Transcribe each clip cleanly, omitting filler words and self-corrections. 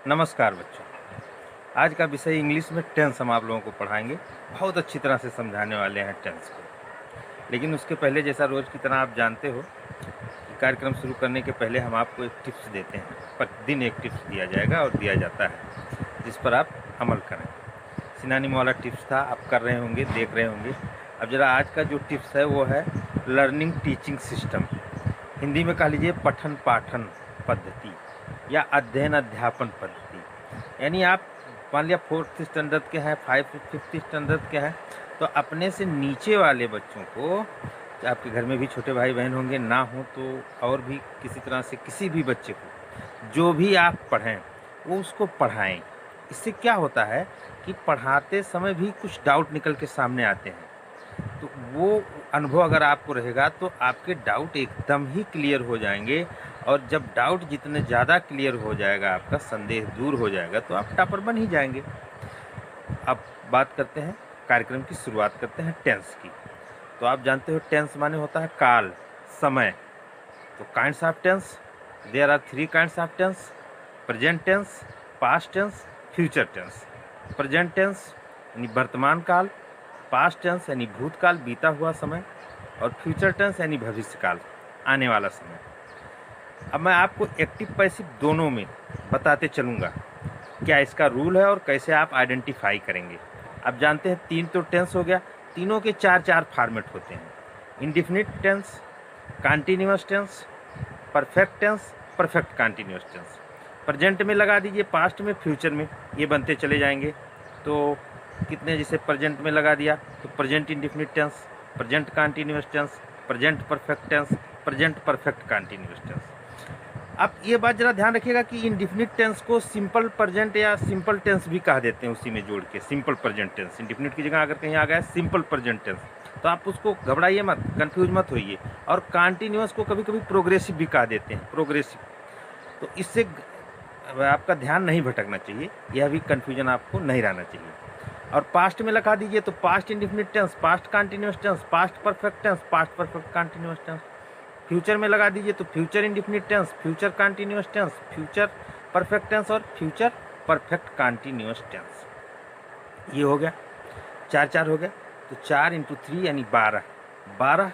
नमस्कार बच्चों। आज का विषय इंग्लिश में टेंस हम आप लोगों को पढ़ाएंगे। बहुत अच्छी तरह से समझाने वाले हैं टेंस को। लेकिन उसके पहले, जैसा रोज़ की तरह आप जानते हो कि कार्यक्रम शुरू करने के पहले हम आपको एक टिप्स देते हैं। प्रतिदिन एक टिप्स दिया जाएगा और दिया जाता है, जिस पर आप अमल करें। सिनोनिम वाला टिप्स था, आप कर रहे होंगे, देख रहे होंगे। अब ज़रा आज का जो टिप्स है वो है लर्निंग टीचिंग सिस्टम। हिंदी में कह लीजिए पठन पाठन पद्धति या अध्ययन अध्यापन पद्धति। यानी आप मान लिया 4th स्टैंडर्ड के हैं, 5th स्टैंडर्ड के हैं, तो अपने से नीचे वाले बच्चों को, आपके घर में भी छोटे भाई बहन होंगे, ना हो तो और भी किसी तरह से किसी भी बच्चे को जो भी आप पढ़ें वो उसको पढ़ाएं। इससे क्या होता है कि पढ़ाते समय भी कुछ डाउट निकल के सामने आते हैं, तो वो अनुभव अगर आपको रहेगा तो आपके डाउट एकदम ही क्लियर हो जाएंगे। और जब डाउट जितने ज़्यादा क्लियर हो जाएगा, आपका संदेह दूर हो जाएगा, तो आप टॉपर बन ही जाएंगे। अब बात करते हैं, कार्यक्रम की शुरुआत करते हैं टेंस की। तो आप जानते हो टेंस माने होता है काल, समय। तो kinds of tense, there are 3 kinds of tense: present tense, past tense, future tense. Present tense यानी वर्तमान काल, पास्ट टेंस यानी भूतकाल बीता हुआ समय, और फ्यूचर टेंस यानी भविष्यकाल आने वाला समय। अब मैं आपको एक्टिव पैसिव दोनों में बताते चलूँगा क्या इसका रूल है और कैसे आप आइडेंटिफाई करेंगे। आप जानते हैं 3 तो टेंस हो गया, तीनों के 4 फॉर्मेट होते हैं: indefinite tense, continuous tense, perfect tense, perfect continuous tense. Present में लगा दीजिए, पास्ट में, फ्यूचर में, ये बनते चले जाएंगे। तो कितने, जैसे प्रेजेंट में लगा दिया तो present indefinite tense, present continuous tense, present perfect tense, present perfect continuous tense. अब ये बात जरा ध्यान रखिएगा कि इंडेफिनिट टेंस को सिंपल प्रेजेंट या सिंपल टेंस भी कह देते हैं, उसी में जोड़ के सिंपल प्रेजेंट टेंस। इंडेफिनिट की जगह अगर कहीं आ गया सिंपल प्रेजेंट टेंस, तो आप उसको घबराइए मत, कंफ्यूज मत होइए। और कंटिन्यूअस को कभी कभी प्रोग्रेसिव भी कह देते हैं, प्रोग्रेसिव। तो इससे आपका ध्यान नहीं भटकना चाहिए, यह भी कन्फ्यूजन आपको नहीं रहना चाहिए। और पास्ट में लगा दीजिए तो past indefinite tense, past continuous tense, past perfect tense, past perfect continuous tense. Future में लगा दीजिए तो future indefinite tense, future continuous tense, future perfect tense और फ्यूचर परफेक्ट कंटिन्यूअस टेंस। ये हो गया, 4 हो गया। तो 4 × 3 यानी 12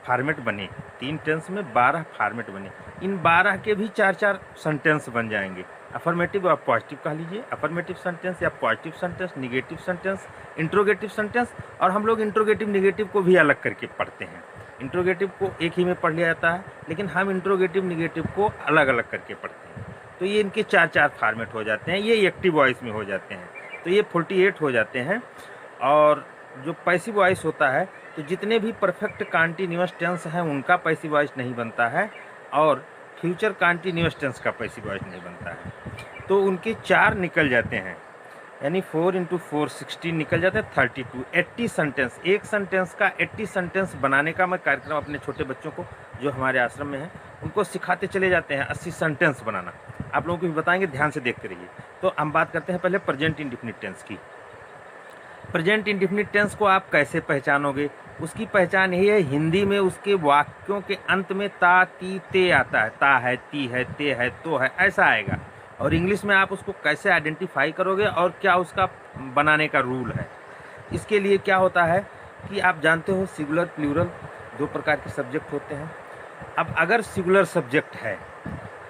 फॉर्मेट बने। 3 टेंस में 12 फॉर्मेट बने। इन 12 के भी 4 सेंटेंस बन जाएंगे। अफर्मेटिव और पॉजिटिव कह लीजिए, अफर्मेटिव सेंटेंस या positive sentence, negative sentence, interrogative sentence. और हम लोग इंट्रोगेटिव निगेटिव को भी अलग करके पढ़ते हैं। इंट्रोगेटिव को एक ही में पढ़ लिया जाता है, लेकिन हम इंट्रोगेटिव निगेटिव को अलग अलग करके पढ़ते हैं। तो ये इनके 4 फॉर्मेट हो जाते हैं। ये एक्टिव वॉइस में हो जाते हैं, तो ये 48 हो जाते हैं। और जो पैसिव वॉइस होता है, तो जितने भी परफेक्ट कंटिन्यूअस टेंस हैं उनका पैसिव वॉइस नहीं बनता है, और फ्यूचर कंटिन्यूअस टेंस का पैसिव वॉइस नहीं बनता है। तो उनके 4 निकल जाते हैं, यानी 4 × 4 16 निकल जाते हैं, 32 80 सेंटेंस। एक सेंटेंस का 80 सेंटेंस बनाने का मैं कार्यक्रम अपने छोटे बच्चों को, जो हमारे आश्रम में हैं, उनको सिखाते चले जाते हैं 80 सेंटेंस बनाना। आप लोगों को भी बताएंगे, ध्यान से देखते रहिए। तो हम बात करते हैं पहले प्रेजेंट इंडेफिनिट टेंस की। प्रेजेंट इंडेफिनिट टेंस को आप कैसे पहचानोगे? उसकी पहचान यही है, हिंदी में उसके वाक्यों के अंत में ता ती ते आता है। ता है, ती है, ते है, तो है, ऐसा आएगा। और इंग्लिश में आप उसको कैसे आइडेंटिफाई करोगे और क्या उसका बनाने का रूल है? इसके लिए क्या होता है कि आप जानते हो सिंगुलर प्लूरल 2 प्रकार के सब्जेक्ट होते हैं। अब अगर सिंगुलर सब्जेक्ट है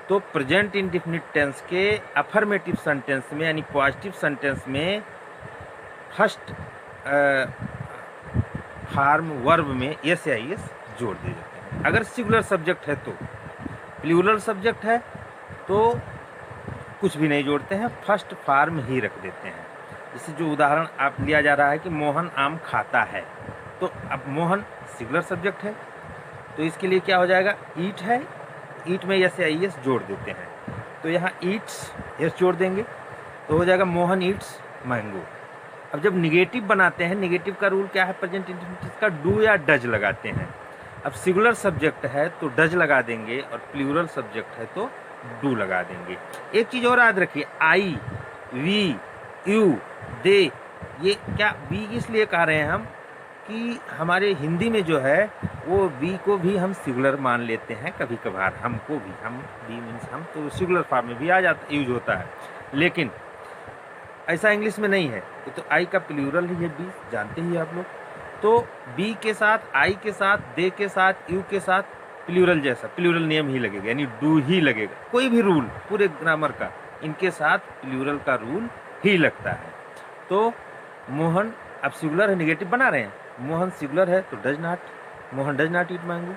तो प्रेजेंट इंडेफिनिट टेंस के अफर्मेटिव सेंटेंस में यानी पॉजिटिव सेंटेंस में फर्स्ट फॉर्म वर्ब में एस या एस जोड़ दिए जाते हैं। अगर सिंगुलर सब्जेक्ट है तो, प्लूरल सब्जेक्ट है तो कुछ भी नहीं जोड़ते हैं, फर्स्ट फॉर्म ही रख देते हैं। जैसे जो उदाहरण आप लिया जा रहा है कि मोहन आम खाता है, तो अब मोहन सिंगुलर सब्जेक्ट है, तो इसके लिए क्या हो जाएगा, ईट है, ईट में एस या एस जोड़ देते हैं। तो यहाँ ईट्स एस जोड़ देंगे तो हो जाएगा मोहन ईट्स मैंगो। अब जब निगेटिव बनाते हैं, निगेटिव का रूल क्या है प्रेजेंट इंडेफिनिट का, डू या डज लगाते हैं। अब सिंगुलर सब्जेक्ट है तो डज लगा देंगे, और प्लूरल सब्जेक्ट है तो डू लगा देंगे। एक चीज़ और याद रखिए, आई, वी, यू, दे, ये क्या वी इसलिए कह रहे हैं हम कि हमारे हिंदी में जो है वो वी को भी हम सिंगुलर मान लेते हैं कभी कभार, हमको भी, हम वी मीन्स हम, तो सिंगुलर फॉर्म में भी आ जाता, यूज होता है। लेकिन ऐसा इंग्लिश में नहीं है। ये तो आई का प्लूरल ही है, बी, जानते ही आप लोग। तो बी के साथ, आई के साथ, दे के साथ, यू के साथ प्लूरल जैसा प्लूरल नेम ही लगेगा, यानी डू ही लगेगा। कोई भी रूल पूरे ग्रामर का इनके साथ प्लूरल का रूल ही लगता है। तो मोहन, अब सिंगुलर है, नेगेटिव बना रहे हैं, मोहन सिंगुलर है तो does not, Mohan does not eat mango.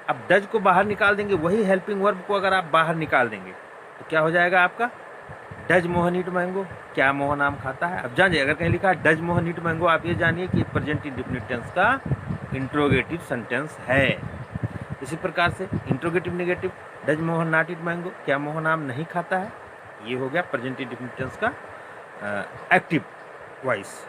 अब डज को बाहर निकाल देंगे, वही हेल्पिंग वर्ब को अगर आप बाहर निकाल देंगे तो क्या हो जाएगा आपका, डज मोहन ईट मैंगो, क्या मोहन आम खाता है। अब जानिए, अगर कहीं लिखा है डज मोहन ईट मैंगो, आप ये जानिए कि प्रेजेंट इंडेफिनिट टेंस का इंट्रोगेटिव सेंटेंस है। इसी प्रकार से interrogative negative, does Mohan not eat mango, क्या मोहन आम नहीं खाता है, ये हो गया प्रेजेंट इंडेफिनिट टेंस का एक्टिव वॉइस।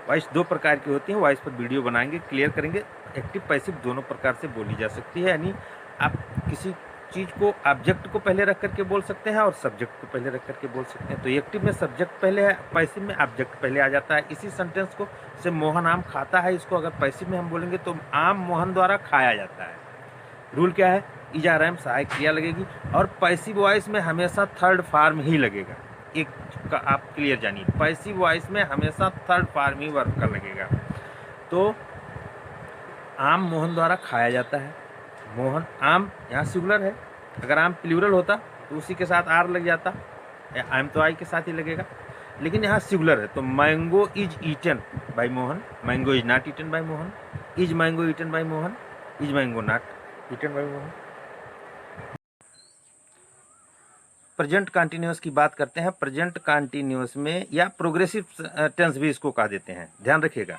वॉइस दो प्रकार की होती है, वॉइस पर वीडियो बनाएंगे, क्लियर करेंगे। एक्टिव पैसिव दोनों प्रकार से बोली जा सकती है, यानी आप किसी चीज़ को ऑब्जेक्ट को पहले रख करके बोल सकते हैं और सब्जेक्ट को पहले रख करके बोल सकते हैं। तो एक्टिव में सब्जेक्ट पहले है, पैसिव में ऑब्जेक्ट पहले आ जाता है। इसी सेंटेंस को, जैसे मोहन आम खाता है, इसको अगर पैसिव में हम बोलेंगे तो आम मोहन द्वारा खाया जाता है। रूल क्या है, इज आर एम सहायक क्रिया लगेगी और पैसिव वॉइस में हमेशा थर्ड फॉर्म ही लगेगा। एक का आप क्लियर जानिए, पैसिव वॉइस में हमेशा थर्ड फॉर्म ही वर्क का लगेगा। तो आम मोहन द्वारा खाया जाता है, मोहन आम यहाँ सिंगुलर है, अगर आम प्लूरल होता तो उसी के साथ आर लग जाता, आम तो आई के साथ ही लगेगा, लेकिन यहाँ सिंगुलर है। तो mango is eaten by Mohan, mango is not eaten by Mohan, is mango eaten by Mohan, is mango not eaten by Mohan. Present continuous की बात करते हैं। प्रेजेंट कंटिन्यूअस में या प्रोग्रेसिव टेंस भी इसको कह देते हैं, ध्यान रखिएगा।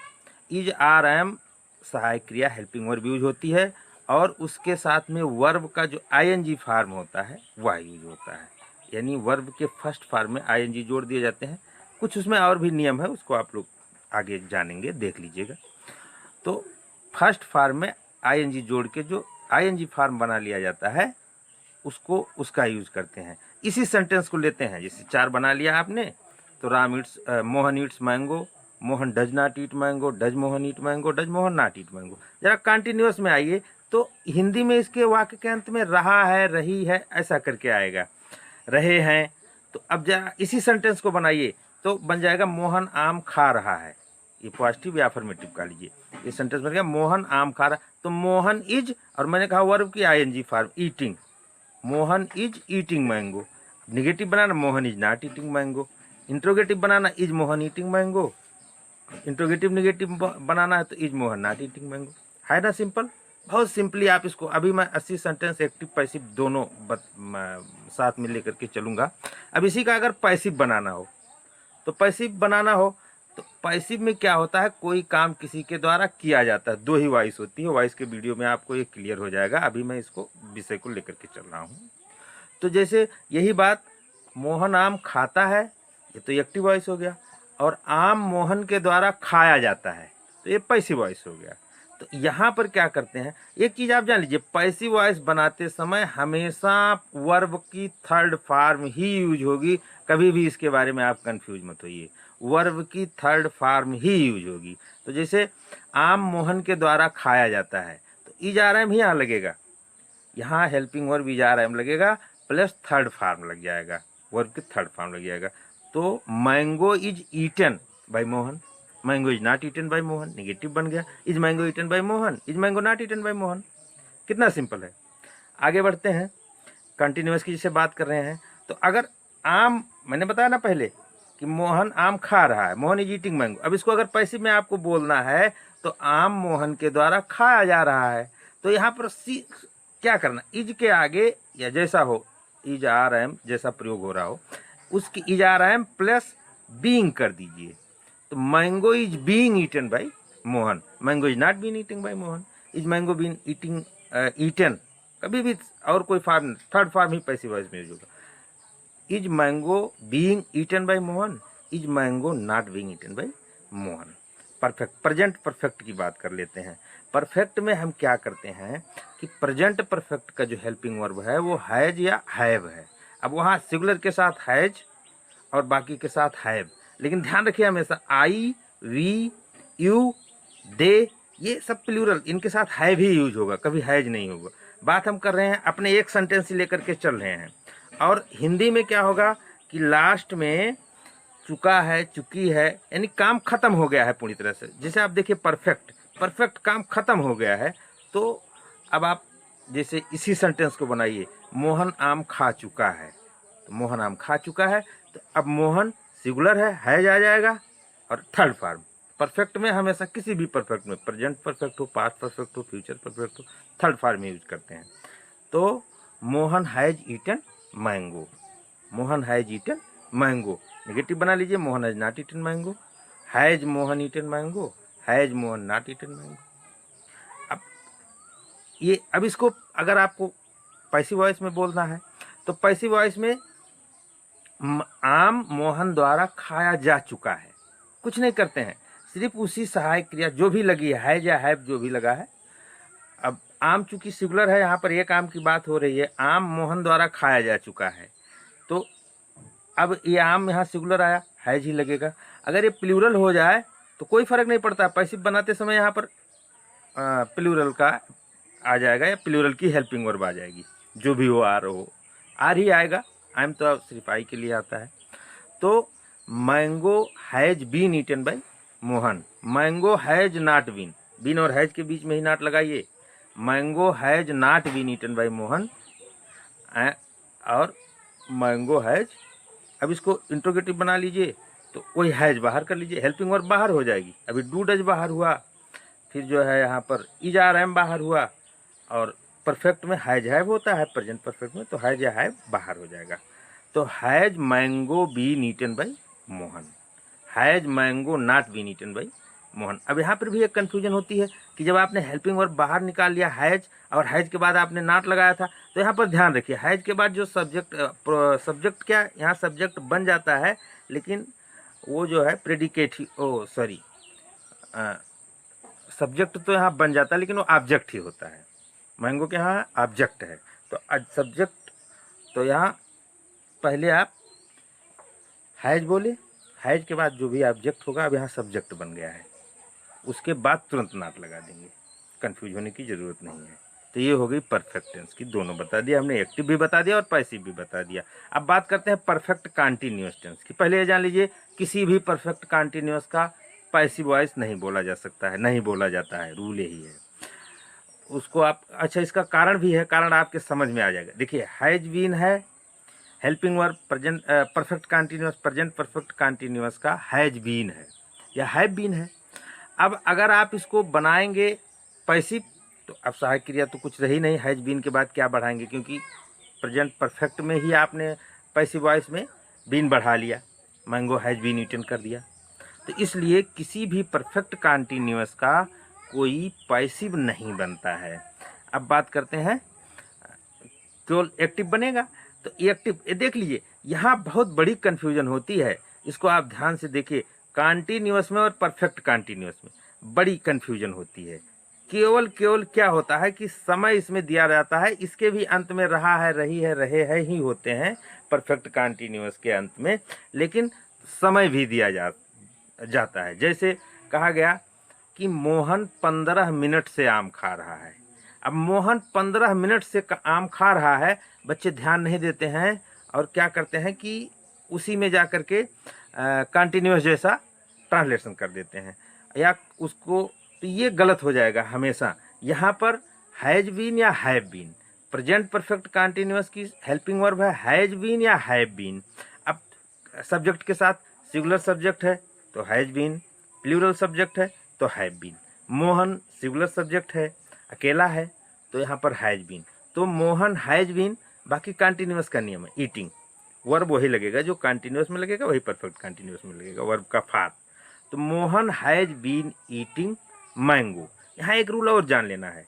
इज आर एम सहायक क्रिया हेल्पिंग वर्ब यूज होती है और उसके साथ में वर्ब का जो आईएनजी फॉर्म होता है वह यूज होता है, यानी वर्ब के फर्स्ट फॉर्म में आईएनजी जोड़ दिए जाते हैं। कुछ उसमें और भी नियम है, उसको आप लोग आगे जानेंगे, देख लीजिएगा। तो फर्स्ट फॉर्म में आईएनजी जोड़ के जो आईएनजी फॉर्म बना लिया जाता है उसको, उसका यूज करते हैं। इसी सेंटेंस को लेते हैं, जैसे चार बना लिया आपने, तो Ram Yeats, Mohan Yeats mango, Mohan does not eat mango, does Mohan eat mango, does Mohan not eat mango. जरा कंटिन्यूअस में आइए तो हिंदी में इसके वाक्य के अंत में रहा है, रही है, ऐसा करके आएगा, रहे हैं। तो अब जरा इसी सेंटेंस को बनाइए तो बन जाएगा मोहन आम खा रहा है। ये पॉजिटिव या अफर्मेटिव का लीजिए, ये सेंटेंस बन गया मोहन आम खा रहा। तो मोहन इज, और मैंने कहा वर्ब की I N G form eating, Mohan is eating mango. Negative बनाना Mohan is not eating mango, interrogative बनाना is Mohan eating mango, interrogative negative बनाना है तो is Mohan not eating mango. है ना सिंपल, बहुत सिंपली आप इसको, अभी मैं 80 सेंटेंस एक्टिव पैसिव दोनों साथ में लेकर के चलूँगा। अब इसी का अगर पैसिव बनाना हो तो पैसिव बनाना हो तो पैसिव में क्या होता है, कोई काम किसी के द्वारा किया जाता है, दो ही वॉइस होती है। वॉइस के वीडियो में आपको ये क्लियर हो जाएगा, अभी मैं इसको विषय को लेकर के चल रहा हूँ। तो जैसे यही बात, मोहन आम खाता है, ये तो एक्टिव वॉइस हो गया, और आम मोहन के द्वारा खाया जाता है तो ये पैसिव वॉइस हो गया। तो यहाँ पर क्या करते हैं, एक चीज़ आप जान लीजिए, पैसिव वॉइस बनाते समय हमेशा वर्ब की थर्ड फॉर्म ही यूज होगी, कभी भी इसके बारे में आप कंफ्यूज मत होइए, वर्ब की थर्ड फॉर्म ही यूज होगी। तो जैसे आम मोहन के द्वारा खाया जाता है तो इज आर एम ही यहाँ लगेगा, यहाँ helping verb is are am लगेगा प्लस थर्ड फॉर्म लग जाएगा, वर्ब की थर्ड फॉर्म लग जाएगा। तो mango is eaten by Mohan, mango is not eaten by Mohan, negative बन गया, is mango eaten by Mohan, is mango not eaten by Mohan. कितना सिंपल है। आगे बढ़ते हैं, कंटिन्यूअस की जैसे बात कर रहे हैं, तो अगर आम, मैंने बताया ना पहले कि मोहन आम खा रहा है, मोहन इज ईटिंग मैंगो। अब इसको अगर पैसिव में आपको बोलना है तो आम मोहन के द्वारा खाया जा रहा है, तो यहाँ पर क्या करना, इज के आगे या जैसा हो, इज आर एम जैसा प्रयोग हो रहा हो, उसकी is are am plus being कर दीजिए। तो mango is being eaten by Mohan, mango is not being eating by Mohan, is mango being eating eaten, कभी भी और कोई फॉर्म, थर्ड फॉर्म ही पैसिव वॉइस में यूज होगा। Is mango being eaten by Mohan, is mango not being eaten by Mohan. Perfect, present perfect की बात कर लेते हैं। परफेक्ट में हम क्या करते हैं कि प्रेजेंट परफेक्ट का जो हेल्पिंग वर्ब है वो हैज या हैव है। अब वहाँ सिंगुलर के साथ हैज और बाकी के साथ हैव, लेकिन ध्यान रखिए हमेशा आई, वी, यू, दे, ये सब प्लूरल, इनके साथ हैव ही यूज होगा, कभी हैज नहीं होगा। बात हम कर रहे हैं अपने एक सेंटेंस ही लेकर के चल रहे हैं, और हिंदी में क्या होगा कि लास्ट में चुका है, चुकी है, यानी काम खत्म हो गया है पूरी तरह से। जैसे आप देखिए परफेक्ट काम खत्म हो गया है। तो अब आप जैसे इसी सेंटेंस को बनाइए, मोहन आम खा चुका है, तो मोहन आम खा चुका है, तो अब मोहन सिंगुलर है आ जाएगा, और थर्ड फॉर्म परफेक्ट में हमेशा किसी भी परफेक्ट में, प्रेजेंट परफेक्ट हो, पास्ट परफेक्ट हो, फ्यूचर परफेक्ट हो, थर्ड फॉर्म यूज करते हैं। तो Mohan has eaten mango, Mohan has eaten mango, negative बना लीजिए, Mohan has not eaten mango, has Mohan eaten mango, has Mohan not eaten mango. अब इसको अगर आपको पैसिव वॉइस में बोलना है तो पैसिव वॉइस में आम मोहन द्वारा खाया जा चुका है, कुछ नहीं करते हैं, सिर्फ उसी सहायक क्रिया जो भी लगी है या हैव जो भी लगा है। अब आम चूंकि सिंगुलर है, यहाँ पर एक आम की बात हो रही है, आम मोहन द्वारा खाया जा चुका है, तो अब ये आम यहाँ सिंगुलर आया, हैज ही लगेगा। अगर ये प्लूरल हो जाए तो कोई फर्क नहीं पड़ता, पैसिव बनाते समय यहाँ पर प्लूरल का आ जाएगा या प्लूरल की हेल्पिंग वर्ब आ जाएगी, जो भी हो आर ही आएगा, आम तो सिर्फ आई के लिए आता है। तो mango has been eaten by Mohan, mango has not been, been और हैज के बीच में ही नॉट लगाइए, mango has not been eaten by Mohan, और मैंगो हैज, अब इसको इंट्रोगेटिव बना लीजिए, तो वही हैज बाहर कर लीजिए, हेल्पिंग वर्ब बाहर हो जाएगी। अभी डू डज बाहर हुआ, फिर जो है यहाँ पर इज आर एम बाहर हुआ, और परफेक्ट में हैज हैव होता है, प्रेजेंट परफेक्ट में तो हैज या हैव बाहर हो जाएगा। तो has mango been eaten by Mohan, has mango not been eaten by Mohan. अब यहाँ पर भी एक कन्फ्यूजन होती है कि जब आपने हेल्पिंग वर्ब बाहर निकाल लिया हैज, और हैज के बाद आपने नॉट लगाया था, तो यहाँ पर ध्यान रखिए हैज के बाद जो सब्जेक्ट क्या यहाँ सब्जेक्ट बन जाता है, लेकिन वो जो है प्रेडिकेट ही, सब्जेक्ट तो यहाँ बन जाता है लेकिन वो ऑब्जेक्ट ही होता है, मैंगो के यहाँ ऑब्जेक्ट है। तो सब्जेक्ट, तो यहाँ पहले आप हैज बोले, हैज के बाद जो भी ऑब्जेक्ट होगा, अब यहाँ सब्जेक्ट बन गया है, उसके बाद तुरंत नॉट लगा देंगे, कंफ्यूज होने की ज़रूरत नहीं है। तो ये हो गई परफेक्ट टेंस की, दोनों बता दिया हमने, एक्टिव भी बता दिया और पैसिव भी बता दिया। अब बात करते हैं परफेक्ट कॉन्टिन्यूअस टेंस की। पहले ये जान लीजिए, किसी भी परफेक्ट कॉन्टिन्यूअस का पैसिव वॉइस नहीं बोला जा सकता है, नहीं बोला जाता है, रूल यही है। उसको आप, अच्छा इसका कारण भी है, कारण आपके समझ में आ जाएगा। देखिए हैज बीन है helping verb, present perfect continuous, present perfect continuous का हैज बीन है या हैव बीन है। अब अगर आप इसको बनाएंगे पैसिव, तो अब सहायक क्रिया तो कुछ रही नहीं, हैज बीन के बाद क्या बढ़ाएंगे, क्योंकि प्रेजेंट परफेक्ट में ही आपने पैसिव वॉइस में बीन बढ़ा लिया, मैंगो हैज बीन ईटन कर दिया। तो इसलिए किसी भी परफेक्ट कॉन्टिन्यूअस का कोई पैसिव नहीं बनता है। अब बात करते हैं केवल एक्टिव बनेगा, तो एक्टिव ये देख लीजिए, यहाँ बहुत बड़ी कन्फ्यूजन होती है, इसको आप ध्यान से देखिए, कॉन्टिन्यूअस में और परफेक्ट कॉन्टिन्यूअस में बड़ी कन्फ्यूजन होती है। केवल क्या होता है कि समय इसमें दिया जाता है, इसके भी अंत में रहा है, रही है, रहे हैं ही होते हैं परफेक्ट कॉन्टिन्यूअस के अंत में, लेकिन समय भी दिया जाता है। जैसे कहा गया कि मोहन 15 मिनट से आम खा रहा है। अब मोहन 15 मिनट से आम खा रहा है, बच्चे ध्यान नहीं देते हैं और क्या करते हैं कि उसी में जा कर के कंटिन्यूअस जैसा ट्रांसलेशन कर देते हैं, या उसको, तो ये गलत हो जाएगा हमेशा। यहाँ पर हैज बीन या have been, present perfect continuous की हेल्पिंग वर्ब है हैज बीन या हैव बीन। अब सब्जेक्ट के साथ सिंगुलर सब्जेक्ट है तो हैज बीन, प्लूरल सब्जेक्ट है तो have been. Mohan singular subject है, अकेला है, तो यहाँ पर हैज बीन, तो मोहन हैज बीन। बाकी कंटिन्यूअस का नियम है, ईटिंग वर्ब वही लगेगा जो कंटिन्यूअस में लगेगा, वही परफेक्ट कंटिन्यूअस में लगेगा, वर्ब का फॉर्म। तो Mohan has been eating mango. यहाँ एक रूल और जान लेना है,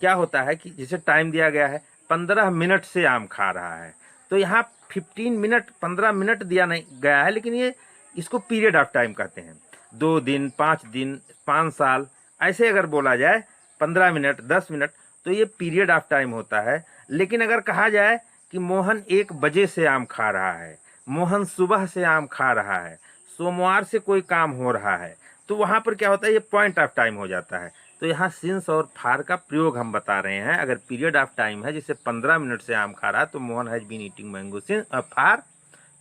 क्या होता है कि जैसे टाइम दिया गया है 15 मिनट से आम खा रहा है, तो यहाँ 15 मिनट 15 मिनट दिया नहीं गया है, लेकिन ये इसको पीरियड ऑफ टाइम कहते हैं। 2 दिन, 5 दिन, 5 साल, ऐसे अगर बोला जाए 15 मिनट, 10 मिनट, तो ये पीरियड ऑफ टाइम होता है। लेकिन अगर कहा जाए कि मोहन 1 बजे से आम खा रहा है, मोहन सुबह से आम खा रहा है, सोमवार से कोई काम हो रहा है, तो वहाँ पर क्या होता है, ये पॉइंट ऑफ टाइम हो जाता है। तो यहाँ सिंस और फार का प्रयोग हम बता रहे हैं। अगर पीरियड ऑफ टाइम है, जैसे 15 मिनट से आम खा रहा है, तो Mohan has been eating mango since far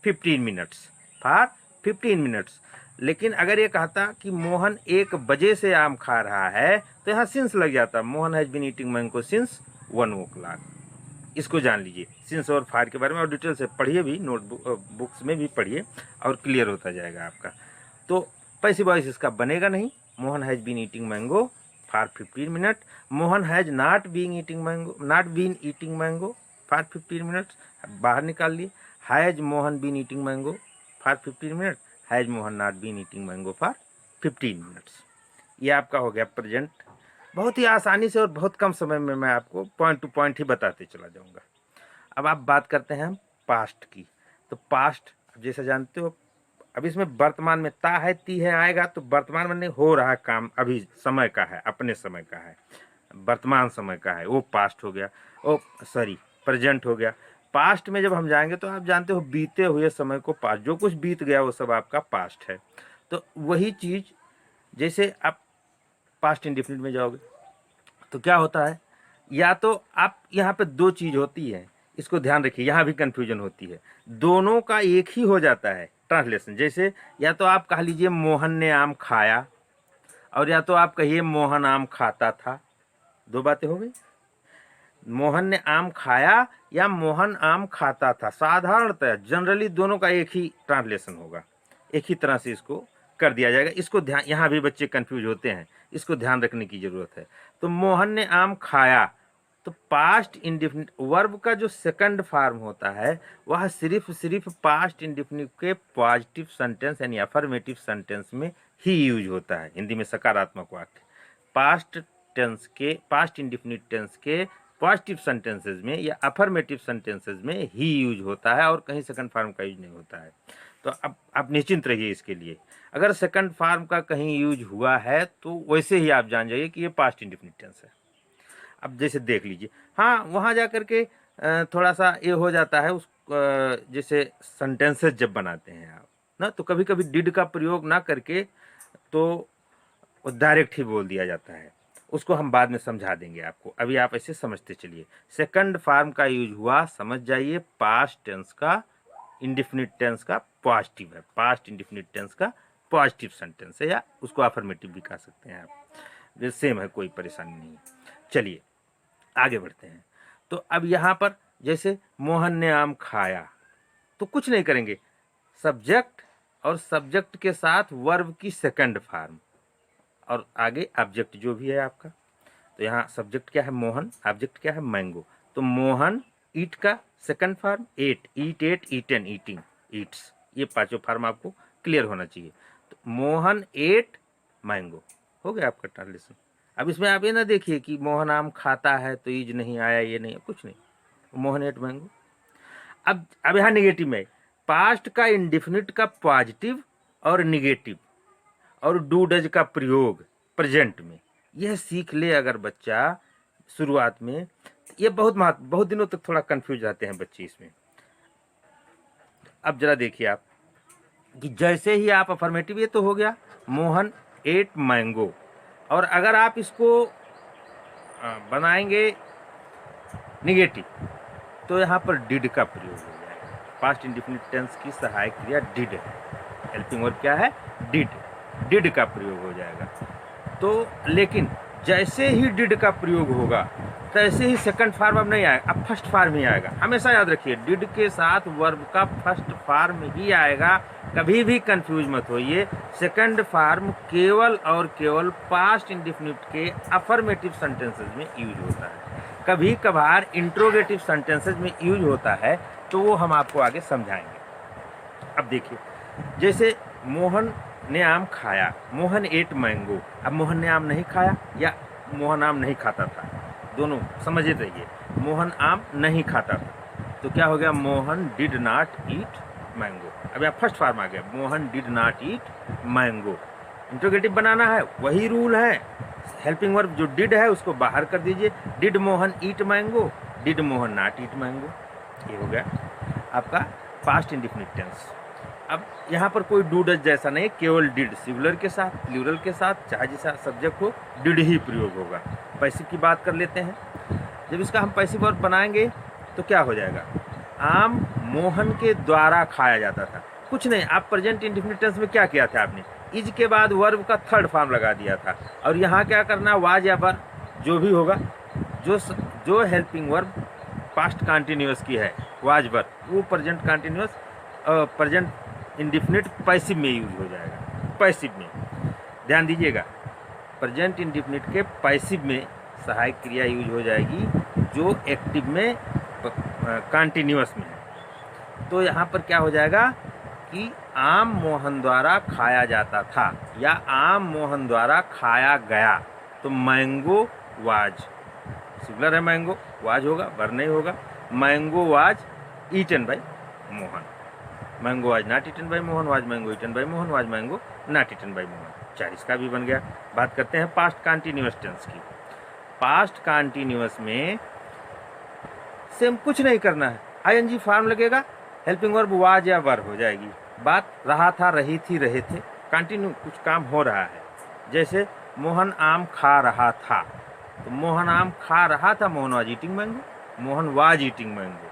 15 minutes, for 15 minutes. लेकिन अगर ये कहता कि मोहन 1 बजे से आम खा रहा है तो यहाँ सिंस लग जाता, Mohan has been eating mango since 1 o'clock। इसको जान लीजिए, सिंस और फार के बारे में, और डिटेल से पढ़िए भी, नोटबुक बुक्स में भी पढ़िए और क्लियर होता जाएगा आपका। तो पैसिव वॉइस इसका बनेगा नहीं। Mohan has been eating mango for 15 minute, Mohan has not been eating mango for 15 minutes, बाहर निकाल लिए। Has Mohan been eating mango for 15 minute, has Mohan not been eating mango for 15 minutes. ये आपका हो गया प्रेजेंट। बहुत ही आसानी से और बहुत कम समय में मैं आपको पॉइंट टू पॉइंट ही बताते चला जाऊंगा। अब आप बात करते हैं हम पास्ट की। तो पास्ट जैसे जानते हो, अब इसमें वर्तमान में ता है ती है आएगा, तो वर्तमान में नहीं हो रहा काम, अभी समय का है, अपने समय का है, वर्तमान समय का है, वो पास्ट हो गया। ओ सॉरी, प्रेजेंट हो गया। पास्ट में जब हम जाएंगे तो आप जानते हो बीते हुए समय को पास्ट, जो कुछ बीत गया वो सब आपका पास्ट है। तो वही चीज़ जैसे आप पास्ट इंडेफिनिट में जाओगे तो क्या होता है, या तो आप यहाँ पे 2 चीज़ होती है, इसको ध्यान रखिए, यहाँ भी कन्फ्यूजन होती है। दोनों का एक ही हो जाता है ट्रांसलेशन। जैसे या तो आप कह लीजिए मोहन ने आम खाया, और या तो आप कहिए मोहन आम खाता था। 2 बातें हो गई, मोहन ने आम खाया या मोहन आम खाता था। साधारणतः जनरली दोनों का एक ही ट्रांसलेशन होगा, एक ही तरह से इसको कर दिया जाएगा। इसको ध्यान, यहाँ भी बच्चे कंफ्यूज होते हैं, इसको ध्यान रखने की जरूरत है। तो मोहन ने आम खाया, तो पास्ट इंडेफिनिट वर्ब का जो सेकंड फॉर्म होता है वह सिर्फ पास्ट इंडेफिनिट के पॉजिटिव सेंटेंस यानी अफर्मेटिव सेंटेंस में ही यूज होता है। हिंदी में सकारात्मक वाक्य पास्ट इंडेफिनिट टेंस के पॉजिटिव सेंटेंसेस में या अफर्मेटिव सेंटेंसेस में ही यूज होता है, और कहीं सेकंड फॉर्म का यूज नहीं होता है। तो अब आप निश्चिंत रहिए इसके लिए। अगर सेकंड फॉर्म का कहीं यूज हुआ है तो वैसे ही आप जान जाइए कि ये पास्ट इंडेफिनिट टेंस है। अब जैसे देख लीजिए, हाँ वहाँ जा कर के थोड़ा सा ये हो जाता है, उस जैसे सेंटेंसेस जब बनाते हैं आप ना, तो कभी कभी डिड का प्रयोग ना करके तो डायरेक्ट ही बोल दिया जाता है। उसको हम बाद में समझा देंगे आपको, अभी आप ऐसे समझते चलिए। सेकंड फॉर्म का यूज हुआ, समझ जाइए पास्ट टेंस का इंडेफिनिट टेंस का पॉजिटिव है, पास्ट इंडेफिनिट टेंस का पॉजिटिव सेंटेंस है, या उसको अफर्मेटिव भी कह सकते हैं आप, सेम है, कोई परेशानी नहीं है। चलिए आगे बढ़ते हैं। तो अब यहाँ पर जैसे मोहन ने आम खाया, तो कुछ नहीं करेंगे, सब्जेक्ट और सब्जेक्ट के साथ वर्ब की सेकंड फॉर्म और आगे ऑब्जेक्ट जो भी है आपका। तो यहाँ सब्जेक्ट क्या है मोहन, ऑब्जेक्ट क्या है मैंगो। तो मोहन ईट का सेकंड फॉर्म एट, ईट एट ईटन ईटिंग ईट्स, ये 5 फॉर्म आपको क्लियर होना चाहिए। तो मोहन एट मैंगो हो गया आपका ट्रांसलेशन। अब इसमें आप ये ना देखिए कि मोहन आम खाता है तो ईज नहीं आया, ये नहीं, कुछ नहीं, मोहन एट मैंगो। अब यहाँ निगेटिव में पास्ट का इंडेफिनिट का पॉजिटिव और निगेटिव और डू डज का प्रयोग प्रेजेंट में, यह सीख ले अगर बच्चा शुरुआत में। ये बहुत दिनों तक थोड़ा कंफ्यूज रहते हैं बच्चे इसमें। अब जरा देखिए आप कि जैसे ही आप अफर्मेटिव, ये तो हो गया मोहन एट मैंगो, और अगर आप इसको बनाएंगे निगेटिव तो यहाँ पर डिड का प्रयोग हो जाएगा। पास्ट इंडेफिनिट टेंस की सहायक क्रिया डिड है, हेल्पिंग वर्ब क्या है, डिड का प्रयोग हो जाएगा। तो लेकिन जैसे ही डिड का प्रयोग होगा तैसे ही सेकंड फॉर्म अब नहीं आएगा, अब फर्स्ट फॉर्म ही आएगा। हमेशा याद रखिए डिड के साथ वर्ब का फर्स्ट फॉर्म ही आएगा, कभी भी कंफ्यूज मत होइए। सेकंड फॉर्म केवल और केवल पास्ट इंडेफिनिट के अफर्मेटिव सेंटेंसेस में यूज होता है, कभी कभार इंट्रोगेटिव सेंटेंसेस में यूज होता है, तो वो हम आपको आगे समझाएंगे। अब देखिए जैसे मोहन ने आम खाया, मोहन एट मैंगो। अब मोहन ने आम नहीं खाया या मोहन आम नहीं खाता था, दोनों समझे रहिए। मोहन आम नहीं खाता था तो क्या हो गया, Mohan did not eat mango. अब यहाँ फर्स्ट फॉर्म आ गया, Mohan did not eat mango. Interrogative बनाना है, वही रूल है, हेल्पिंग वर्ब जो डिड है उसको बाहर कर दीजिए। Did Mohan eat mango, did Mohan not eat mango, ये हो गया आपका पास्ट इंडेफिनिट टेंस। अब यहाँ पर कोई डू डज जैसा नहीं, केवल डिड सिंगुलर के साथ प्लूरल के साथ चाहे जैसा सब्जेक्ट हो डिड ही प्रयोग होगा। पैसिव की बात कर लेते हैं। जब इसका हम पैसिव वर्ब बनाएंगे तो क्या हो जाएगा, आम मोहन के द्वारा खाया जाता था। कुछ नहीं, आप प्रेजेंट इंडेफिनिट टेंस में क्या किया था, आपने इज के बाद वर्ब का थर्ड फॉर्म लगा दिया था, और यहाँ क्या करना, वाज या वर जो भी होगा, जो हेल्पिंग वर्ब पास्ट कंटिन्यूअस की है वाज वर, वो present continuous present indefinite passive में यूज हो जाएगा। पैसिव में ध्यान दीजिएगा, प्रेजेंट इंडेफिनिट के पैसिव में सहायक क्रिया यूज हो जाएगी जो एक्टिव में कंटिन्यूअस में है। तो यहाँ पर क्या हो जाएगा कि आम मोहन द्वारा खाया जाता था या आम मोहन द्वारा खाया गया, तो मैंगो वाज, सिंगुलर है मैंगो, वाज होगा, वर नहीं होगा। Mango was eaten by Mohan, mango was not eaten by Mohan, was mango eaten by Mohan, was mango not eaten by Mohan. 4 इसका भी बन गया। बात करते हैं पास्ट कंटिन्यूअस टेंस की। पास्ट कंटिन्यूअस में सेम कुछ नहीं करना है, आईएनजी फॉर्म लगेगा, हेल्पिंग वर्ब वाज या वर हो जाएगी। बात रहा था, रही थी, रहे थे, कंटिन्यू कुछ काम हो रहा है। जैसे मोहन आम खा रहा था, तो मोहन आम खा रहा था, Mohan was eating mango, Mohan was eating mango,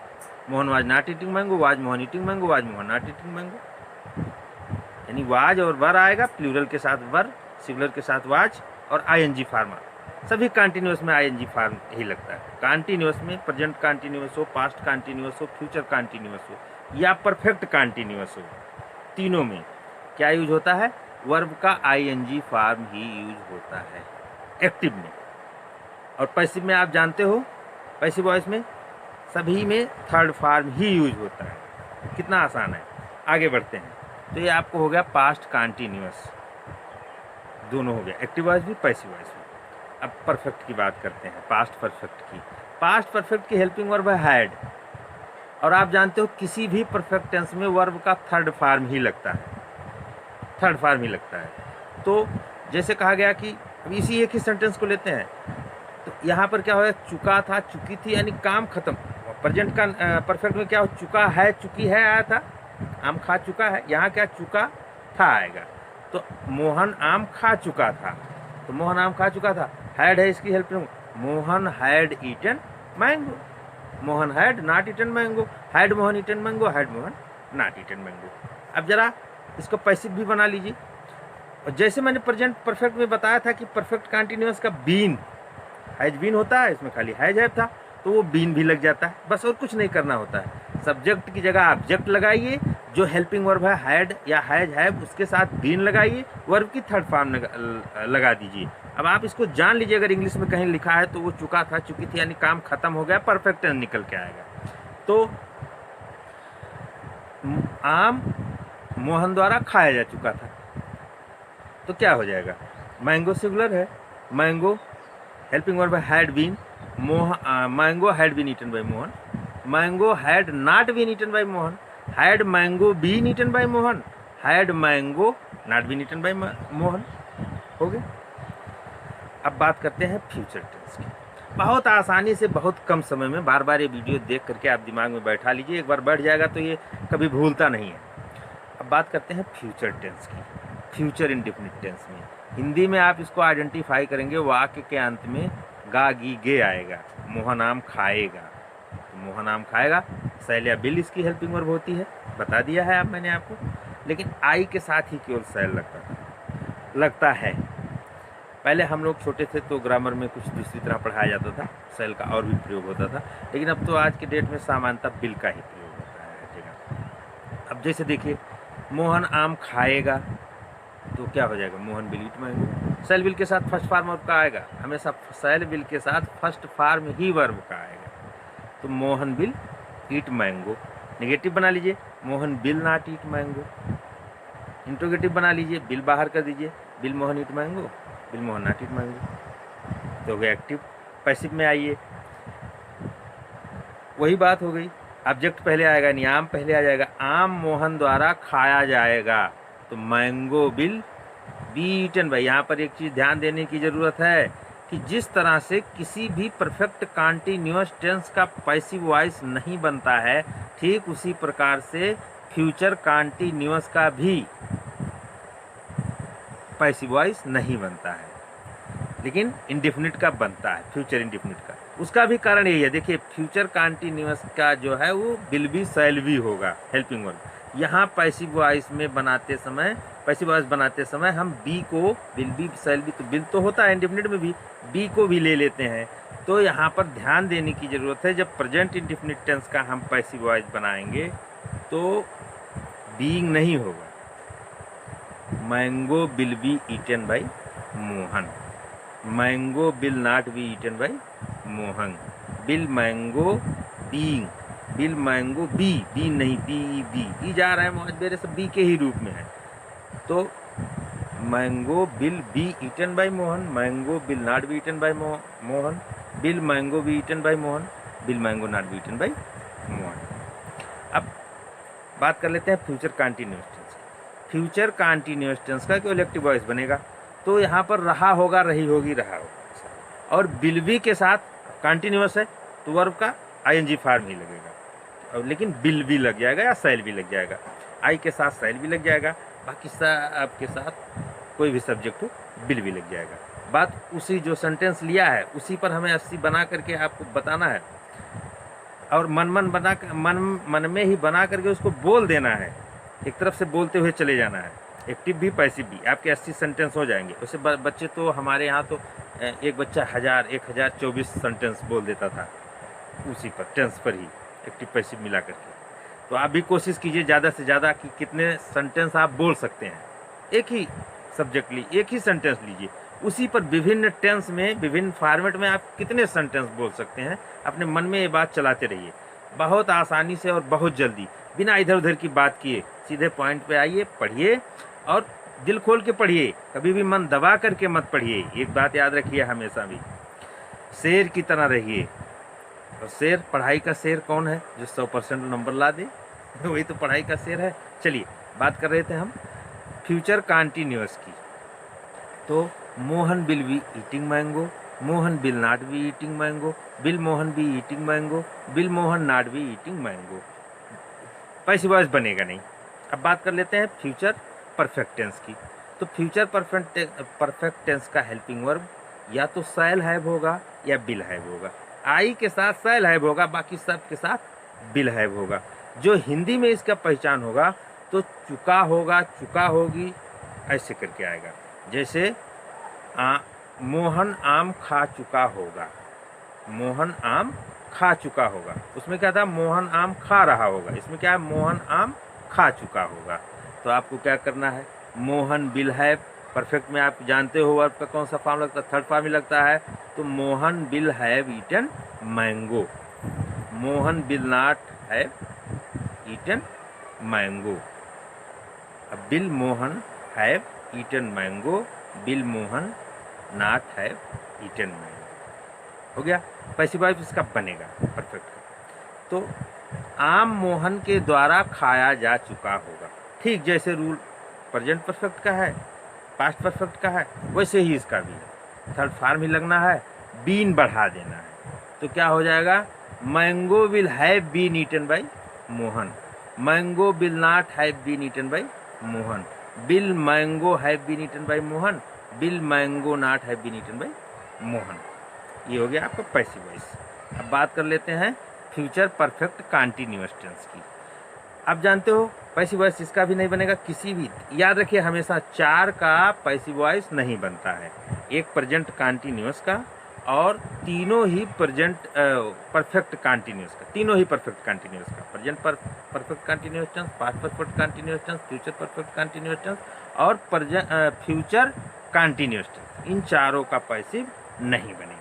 Mohan was not eating mango, was Mohan eating mango, was Mohan not eating mango. यानी वाज और वर आएगा, प्लूरल के साथ वर, सिंगुलर के साथ वाज, और आईएनजी फॉर्म। सभी कंटिन्यूअस में आईएनजी फॉर्म ही लगता है। कंटिन्यूअस में प्रेजेंट कंटिन्यूअस हो, पास्ट कंटिन्यूअस हो, फ्यूचर कंटिन्यूअस हो या परफेक्ट कंटिन्यूअस हो, तीनों में क्या यूज होता है, वर्ब का आईएनजी फॉर्म ही यूज होता है एक्टिव में। और पैसिव में आप जानते हो, पैसिव वॉइस में सभी में थर्ड फॉर्म ही यूज होता है। कितना आसान है। आगे बढ़ते हैं। तो ये आपको हो गया पास्ट कंटिन्यूअस, दोनों हो गया, एक्टिव वॉइस भी, पैसिव वॉइस भी। अब परफेक्ट की बात करते हैं, पास्ट परफेक्ट की। पास्ट परफेक्ट की हेल्पिंग वर्ब है हैड, और आप जानते हो किसी भी परफेक्ट टेंस में वर्ब का थर्ड फॉर्म ही लगता है, थर्ड फॉर्म ही लगता है। तो जैसे कहा गया कि अब इसी एक ही सेंटेंस को लेते हैं, तो यहाँ पर क्या होगा, चुका था, चुकी थी, यानी काम खत्म। प्रेजेंट का परफेक्ट में क्या हो, चुका है, चुकी है आया था, आम खा चुका है, यहाँ क्या चुका था आएगा। तो मोहन आम खा चुका था, तो मोहन आम खा चुका था, हैड है इसकी हेल्प में, Mohan had eaten mango, Mohan had not eaten mango, had Mohan eaten mango, had Mohan not eaten mango. अब जरा इसको पैसिव भी बना लीजिए। और जैसे मैंने प्रेजेंट परफेक्ट में बताया था कि परफेक्ट कंटिन्यूअस का बीन, हैज बीन होता है, इसमें खाली हैज है था, तो वो बीन भी लग जाता है, बस और कुछ नहीं करना होता है। सब्जेक्ट की जगह ऑब्जेक्ट लगाइए, जो हेल्पिंग वर्ब है हैड या हैज है उसके साथ बीन लगाइए, वर्ब की थर्ड फॉर्म लगा दीजिए। अब आप इसको जान लीजिए, अगर इंग्लिश में कहीं लिखा है तो वो चुका था, चुकी थी, यानी काम खत्म हो गया, परफेक्ट टेंस निकल के आएगा। तो आम मोहन द्वारा खाया जा चुका था, तो क्या हो जाएगा, मैंगो सिंगुलर है, mango helping verb had been, mango had been eaten by Mohan, mango had not been eaten by Mohan, had mango been eaten by Mohan, had mango not been eaten by Mohan, हो गए। अब बात करते हैं फ्यूचर टेंस की। बहुत आसानी से, बहुत कम समय में, बार बार ये वीडियो देख करके आप दिमाग में बैठा लीजिए, एक बार बैठ जाएगा तो ये कभी भूलता नहीं है। अब बात करते हैं फ्यूचर टेंस की। फ्यूचर इंडेफिनिट टेंस में हिंदी में आप इसको आइडेंटिफाई करेंगे, वाक्य के अंत में गा गी गे आएगा, मोहन आम खाएगा, तो मोहन आम खाएगा, सैल या बिल इसकी हेल्पिंग वर्ब होती है, बता दिया है आप मैंने आपको। लेकिन आई के साथ ही केवल सैल लगता है। पहले हम लोग छोटे थे तो ग्रामर में कुछ दूसरी तरह पढ़ाया जाता था, सेल का और भी प्रयोग होता था, लेकिन अब तो आज के डेट में सामान्यतः बिल का ही प्रयोग होता है हर जगह। अब जैसे देखिए, मोहन आम खाएगा, तो क्या हो जाएगा, मोहन बिल ईट मैंगो। सेल बिल के साथ फर्स्ट फॉर्म वर्ब का आएगा, हमेशा सेल बिल के साथ फर्स्ट फॉर्म ही वर्ब का आएगा, तो मोहन बिल ईट मैंगो। नेगेटिव बना लीजिए, Mohan bill not eat mango. Interrogative बना लीजिए, बिल बाहर कर दीजिए, bill Mohan eat mango, bill Mohan not eat mango, तो हो गया एक्टिव। पैसिव में आइए, वही बात हो गई, ऑब्जेक्ट पहले आएगा, यानी आम पहले आ जाएगा, आम मोहन द्वारा खाया जाएगा, तो मैंगो बिल बी ईटन। भाई यहाँ पर एक चीज़ ध्यान देने की ज़रूरत है कि जिस तरह से किसी भी परफेक्ट कंटीन्यूअस टेंस का पैसिव वॉइस नहीं बनता है, ठीक उसी प्रकार से फ्यूचर कंटीन्यूअस का भी पैसिव वॉइस नहीं बनता है, लेकिन इंडेफिनिट का बनता है, फ्यूचर इंडेफिनिट का। उसका भी कारण यही है, देखिए फ्यूचर कंटिन्यूअस का जो है वो विल बी शैल बी होगा हेल्पिंग वर्ब। यहाँ पैसिव वॉइस में बनाते समय, पैसिव वॉइस बनाते समय हम बी को विल बी शैल बी, तो विल तो होता है इंडेफिनिट में भी, बी को भी ले लेते हैं। तो यहाँ पर ध्यान देने की ज़रूरत है, जब प्रेजेंट इंडेफिनिट टेंस का हम पैसिव वॉइस बनाएंगे तो बीइंग नहीं होगा। Mango will be eaten by Mohan, mango will not be eaten by Mohan, will mango being, will mango be, be नहीं बी जा रहा है मुआजबेरे सब बी के ही रूप में है। तो mango will be eaten by Mohan, mango will not be eaten by Mohan, will mango be eaten by Mohan, will mango not be eaten by Mohan. अब बात कर लेते हैं future continuous tense. Future continuous tense का केवल एक्टिव वॉइस बनेगा, तो यहाँ पर रहा होगा, रही होगी, रहा होगा, और विल बी के साथ कंटिन्यूअस है तो वर्ब का आईएनजी फॉर्म ही लगेगा, लेकिन विल भी लग जाएगा या शैल भी लग जाएगा, आई के साथ शैल भी लग जाएगा, बाकी सब के साथ कोई भी सब्जेक्ट हो विल भी लग जाएगा। बात उसी जो सेंटेंस लिया है उसी पर हमें 80 बना करके आपको बताना है, और मन में ही बना करके उसको बोल देना है, एक तरफ से बोलते हुए चले जाना है, एक्टिव भी पैसिव भी, आपके 80 सेंटेंस हो जाएंगे। वैसे बच्चे तो हमारे यहाँ तो एक बच्चा 1024 सेंटेंस बोल देता था उसी पर, टेंस पर ही, एक्टिव पैसिव मिला करके। तो आप भी कोशिश कीजिए ज़्यादा से ज़्यादा कि कितने सेंटेंस आप बोल सकते हैं, एक ही सब्जेक्ट लीजिए, एक ही सेंटेंस लीजिए, उसी पर विभिन्न टेंस में, विभिन्न फॉर्मेट में आप कितने सेंटेंस बोल सकते हैं, अपने मन में ये बात चलाते रहिए, बहुत आसानी से और बहुत जल्दी, बिना इधर उधर की बात किए सीधे पॉइंट पे आइए, पढ़िए और दिल खोल के पढ़िए, कभी भी मन दबा करके मत पढ़िए। एक बात याद रखिए, हमेशा भी शेर की तरह रहिए, और शेर, पढ़ाई का शेर कौन है? जो 100% नंबर ला दे, वही तो पढ़ाई का शेर है। चलिए बात कर रहे थे हम फ्यूचर कंटिन्यूअस की, तो Mohan will be eating mango, Mohan will not be eating mango, will Mohan be eating mango, will Mohan not be eating mango, passive voice बनेगा नहीं। अब बात कर लेते हैं फ्यूचर परफेक्ट टेंस की। तो फ्यूचर परफेक्ट टेंस का हेल्पिंग वर्ब या तो शैल हैव होगा या विल हैव होगा। आई के साथ शैल हैव होगा, बाकी सब के साथ विल हैव होगा। जो हिंदी में इसका पहचान होगा तो चुका होगा, चुका होगी, ऐसे करके आएगा। जैसे मोहन आम खा चुका होगा, मोहन आम खा चुका होगा, उसमें क्या था? मोहन आम खा रहा होगा, इसमें क्या है? मोहन आम खा चुका होगा। तो आपको क्या करना है? मोहन विल हैव, परफेक्ट में आप जानते हो वर्ब का कौन सा फॉर्म लगता है? थर्ड फॉर्म ही लगता है। तो Mohan will have eaten mango, Mohan will not have eaten mango. अब will Mohan have eaten mango, will Mohan not have eaten mango, हो गया। पैसिव वॉइस इसका बनेगा परफेक्ट। तो आम मोहन के द्वारा खाया जा चुका होगा, ठीक जैसे रूल प्रेजेंट परफेक्ट का है, पास्ट परफेक्ट का है, वैसे ही इसका भी है। थर्ड फॉर्म ही लगना है, बीन बढ़ा देना है। तो क्या हो जाएगा? Mango will have been eaten by Mohan, mango will not have been eaten by Mohan, will mango have been eaten by Mohan, will mango not have been eaten by Mohan. ये हो गया आपका पैसिव वॉइस। अब बात कर लेते हैं फ्यूचर परफेक्ट कंटिन्यूअस टेंस की। आप जानते हो पैसिव वॉइस इसका भी नहीं बनेगा किसी भी, याद रखिए हमेशा 4 का पैसिव वॉइस नहीं बनता है, एक प्रेजेंट कंटिन्यूअस का और तीनों ही प्रेजेंट परफेक्ट कंटिन्यूअस का, तीनों ही परफेक्ट कंटिन्यूअस का, present perfect continuous tense, past perfect continuous tense, future perfect continuous tense और फ्यूचर कंटिन्यूअस टेंस, इन चारों का पैसिव नहीं बनेगा।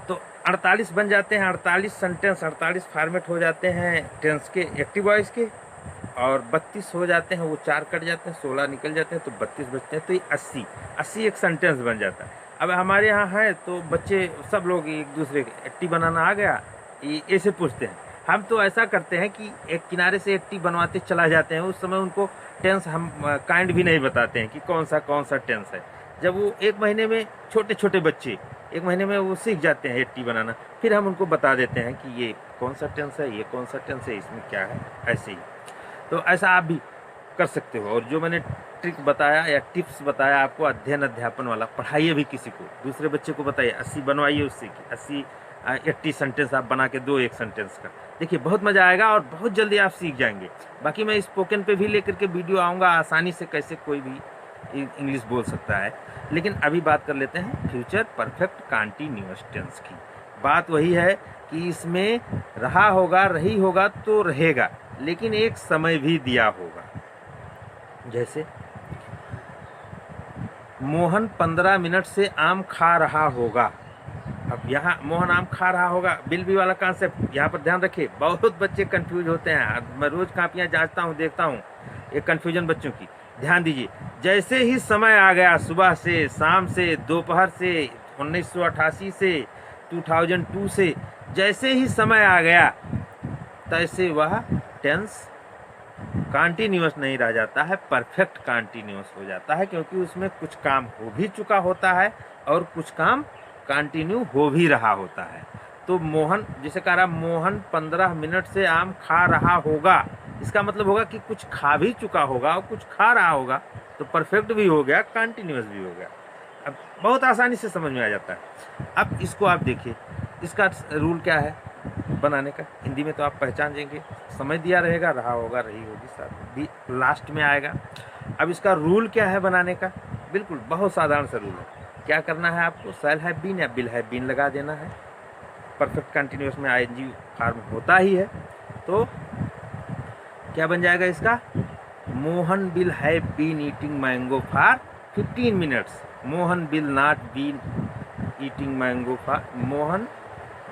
तो 48 बन जाते हैं, 48 सेंटेंस, 48 फॉर्मेट हो जाते हैं टेंस के एक्टिव वॉइस के, और 32 हो जाते हैं, वो 4 कट जाते हैं, 16 निकल जाते हैं, तो 32 बचते हैं। तो ये 80 एक सेंटेंस बन जाता है। अब हमारे यहाँ है तो बच्चे सब लोग एक दूसरे के 80 बनाना आ गया, ये ऐसे पूछते हैं। हम तो ऐसा करते हैं कि एक किनारे से 80 बनवाते चला जाते हैं, उस समय उनको टेंस हम काइंड भी नहीं बताते हैं कि कौन सा टेंस है। जब वो एक महीने में, छोटे छोटे बच्चे एक महीने में वो सीख जाते हैं 80 बनाना, फिर हम उनको बता देते हैं कि ये कौन सा टेंस है, ये कौन सा टेंस है, इसमें क्या है, ऐसे ही। तो ऐसा आप भी कर सकते हो। और जो मैंने ट्रिक बताया या टिप्स बताया आपको अध्ययन अध्यापन वाला, पढ़ाइए भी किसी को, दूसरे बच्चे को बताइए, 80 बनवाइए उससे कि 80 सेंटेंस आप बना के दो एक सेंटेंस का। देखिए बहुत मज़ा आएगा और बहुत जल्दी आप सीख जाएंगे। बाकी मैं स्पोकन पे भी लेकर के वीडियो आऊँगा, आसानी से कैसे कोई भी इंग्लिश बोल सकता है। लेकिन अभी बात कर लेते हैं फ्यूचर परफेक्ट कंटीन्यूअस टेंस की। बात वही है कि इसमें रहा होगा, रही होगा तो रहेगा, लेकिन एक समय भी दिया होगा। जैसे मोहन 15 मिनट से आम खा रहा होगा। अब यहाँ मोहन आम खा रहा होगा, बिल बी वाला कॉन्सेप्ट यहाँ पर ध्यान रखिए। बहुत बच्चे कंफ्यूज होते हैं, मैं रोज कापियाँ जांचता हूँ, देखता हूँ ये कंफ्यूजन बच्चों की। ध्यान दीजिए, जैसे ही समय आ गया, सुबह से, शाम से, दोपहर से, 1988 से, 2002 से, जैसे ही समय आ गया तैसे वह टेंस कंटीन्यूअस नहीं रह जाता है, परफेक्ट कंटीन्यूअस हो जाता है, क्योंकि उसमें कुछ काम हो भी चुका होता है और कुछ काम कंटिन्यू हो भी रहा होता है। तो मोहन, जैसे कह रहा मोहन 15 मिनट से आम खा रहा होगा, इसका मतलब होगा कि कुछ खा भी चुका होगा और कुछ खा रहा होगा, तो परफेक्ट भी हो गया, कंटिन्यूअस भी हो गया। अब बहुत आसानी से समझ में आ जाता है। अब इसको आप देखिए, इसका रूल क्या है बनाने का। हिंदी में तो आप पहचान जाएंगे, समय दिया रहेगा, रहा होगा, रही होगी, साथ भी लास्ट में आएगा। अब इसका रूल क्या है बनाने का, बिल्कुल बहुत साधारण सा रूल है। क्या करना है आपको, शैल हैव बीन या विल हैव बीन लगा देना है। परफेक्ट कंटिन्यूअस में आईएनजी फॉर्म होता ही है, तो क्या बन जाएगा इसका, Mohan will have been eating mango for 15 minutes, Mohan will not been eating mango for, Mohan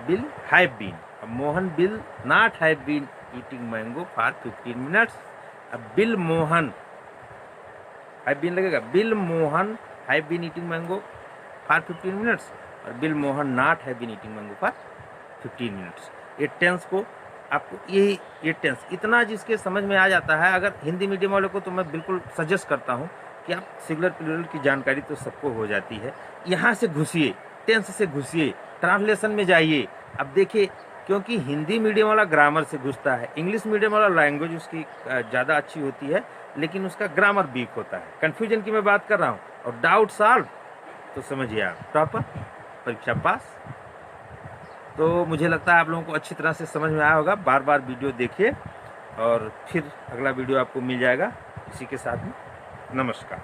will have been, Mohan will not have been eating mango for 15 minutes. अब बिल मोहन, हैव बीन लगेगा, will Mohan have been eating mango for 15 minutes, और will Mohan not have been eating mango for 15 minutes. ये tense को आपको ये tense इतना जिसके समझ में आ जाता है, अगर हिंदी मीडियम वाले को तो मैं बिल्कुल सजेस्ट करता हूँ कि आप सिंगुलर प्लूरल की जानकारी तो सबको हो जाती है। यहाँ से घुसिए, टेंस से घुसिए, ट्रांसलेशन में जाइए। अब देखिए, क्योंकि हिंदी मीडियम वाला ग्रामर से घुसता है, इंग्लिश मीडियम वाला लैंग्वेज उसकी ज़्यादा अच्छी होती है, लेकिन उसका ग्रामर वीक होता है। कन्फ्यूजन की मैं बात कर रहा हूँ, और डाउट सॉल्व तो समझिए आप टॉपर, परीक्षा पास। तो मुझे लगता है आप लोगों को अच्छी तरह से समझ में आया होगा। बार बार वीडियो देखिए, और फिर अगला वीडियो आपको मिल जाएगा इसी के साथ में। नमस्कार।